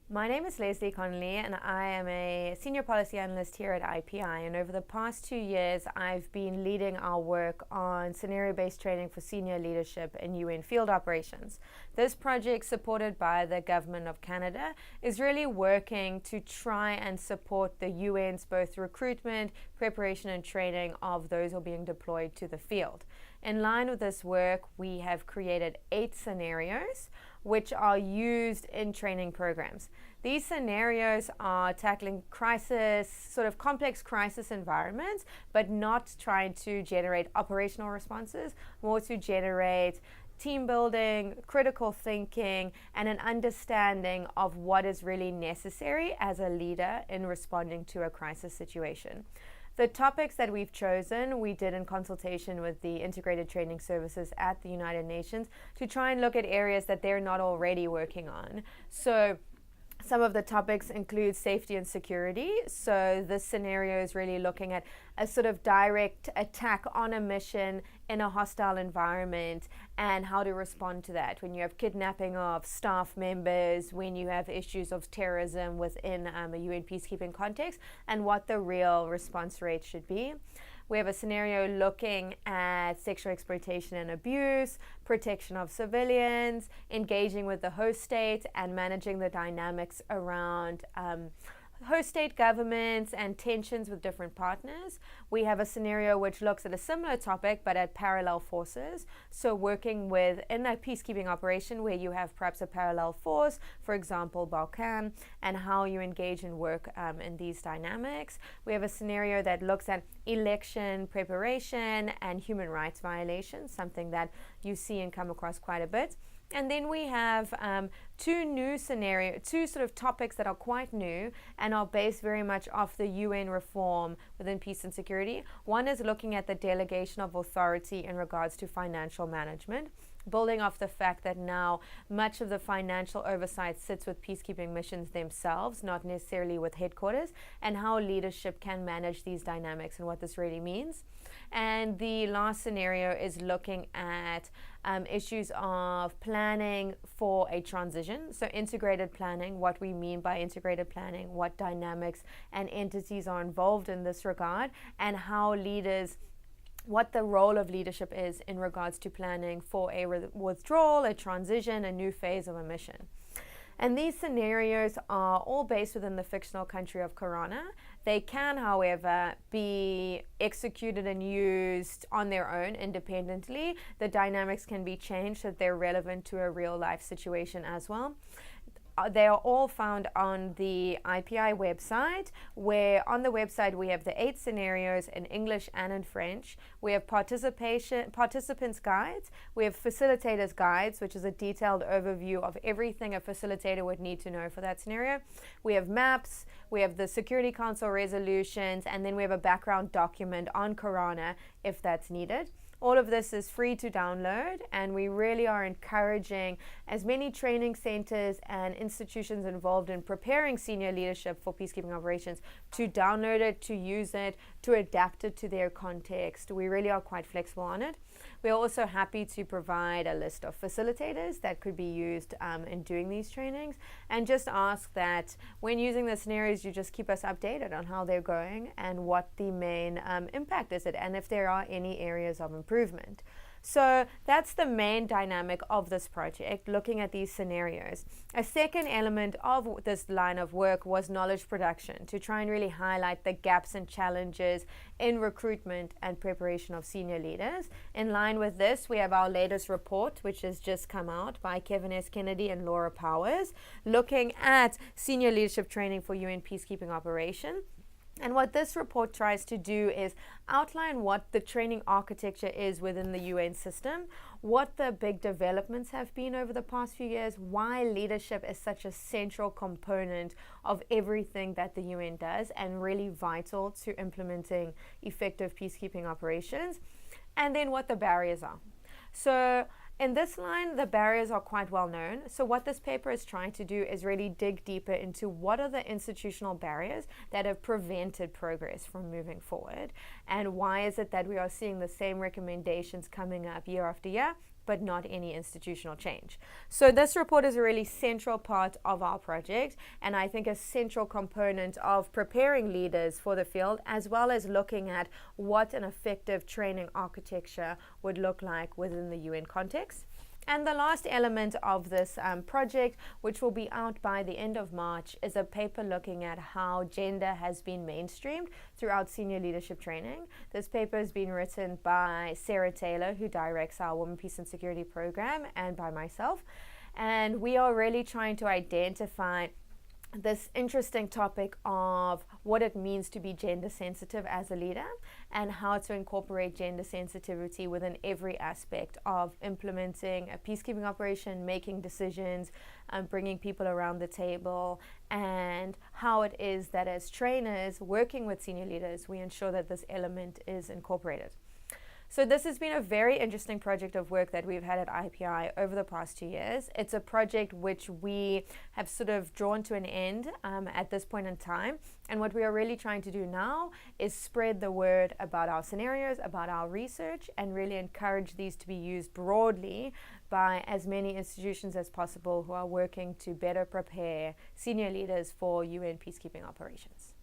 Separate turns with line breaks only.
My name is Lesley Connolly, and I am a senior policy analyst here at IPI. And over the past 2 years, I've been leading our work on scenario-based training for senior leadership in UN field operations. This project, supported by the Government of Canada, is really working to try and support the UN's both recruitment, preparation, and training of those who are being deployed to the field. In line with this work, we have created 8 scenarios which are used in training programs. These scenarios are tackling crisis, sort of complex crisis environments, but not trying to generate operational responses, more to generate team building, critical thinking, and an understanding of what is really necessary as a leader in responding to a crisis situation. The topics that we've chosen, we did in consultation with the Integrated Training Services at the United Nations to try and look at areas that they're not already working on. So some of the topics include safety and security. So this scenario is really looking at a sort of direct attack on a mission in a hostile environment and how to respond to that. When you have kidnapping of staff members, when you have issues of terrorism within a UN peacekeeping context, and what the real response rate should be. We have a scenario looking at sexual exploitation and abuse, protection of civilians, engaging with the host state, and managing the dynamics around host state governments and tensions with different partners. We have a scenario which looks at a similar topic but at parallel forces. So working with in a peacekeeping operation where you have perhaps a parallel force, for example, Balkan, and how you engage and work in these dynamics. We have a scenario that looks at election preparation and human rights violations, something that you see and come across quite a bit. And then we have two sort of topics that are quite new and are based very much off the UN reform within peace and security. One is looking at the delegation of authority in regards to financial management, building off the fact that now much of the financial oversight sits with peacekeeping missions themselves, not necessarily with headquarters, and how leadership can manage these dynamics and what this really means. And the last scenario is looking at issues of planning for a transition. So integrated planning, what we mean by integrated planning, what dynamics and entities are involved in this regard, and how leaders, what the role of leadership is in regards to planning for a withdrawal, a transition, a new phase of a mission. And these scenarios are all based within the fictional country of Corona. They can, however, be executed and used on their own independently. The dynamics can be changed so that they're relevant to a real life situation as well. They are all found on the IPI website, where on the website we have the 8 scenarios in English and in French. We have participants guides. We have facilitators guides, which is a detailed overview of everything a facilitator would need to know for that scenario. We have maps. We have the Security Council resolutions, and then we have a background document on Corona if that's needed. All of this is free to download, and we really are encouraging as many training centers and institutions involved in preparing senior leadership for peacekeeping operations to download it, to use it, to adapt it to their context. We really are quite flexible on it. We are also happy to provide a list of facilitators that could be used in doing these trainings, and just ask that when using the scenarios, you just keep us updated on how they're going and what the main impact is, and if there are any areas of improvement. So that's the main dynamic of this project, looking at these scenarios. A second element of this line of work was knowledge production, to try and really highlight the gaps and challenges in recruitment and preparation of senior leaders. In line with this, we have our latest report, which has just come out by Kevin S. Kennedy and Laura Powers, looking at senior leadership training for UN peacekeeping operation. And what this report tries to do is outline what the training architecture is within the UN system, what the big developments have been over the past few years, why leadership is such a central component of everything that the UN does and really vital to implementing effective peacekeeping operations, and then what the barriers are. So in this line, the barriers are quite well known. So what this paper is trying to do is really dig deeper into what are the institutional barriers that have prevented progress from moving forward, and why is it that we are seeing the same recommendations coming up year after year but not any institutional change. So this report is a really central part of our project, and I think a central component of preparing leaders for the field, as well as looking at what an effective training architecture would look like within the UN context. And the last element of this project, which will be out by the end of March, is a paper looking at how gender has been mainstreamed throughout senior leadership training. This paper has been written by Sarah Taylor, who directs our Women, Peace and Security program, and by myself. And we are really trying to identify this interesting topic of what it means to be gender sensitive as a leader, and how to incorporate gender sensitivity within every aspect of implementing a peacekeeping operation, making decisions, bringing people around the table, and how it is that as trainers working with senior leaders, we ensure that this element is incorporated. So this has been a very interesting project of work that we've had at IPI over the past 2 years. It's a project which we have sort of drawn to an end at this point in time. And what we are really trying to do now is spread the word about our scenarios, about our research, and really encourage these to be used broadly by as many institutions as possible who are working to better prepare senior leaders for UN peacekeeping operations.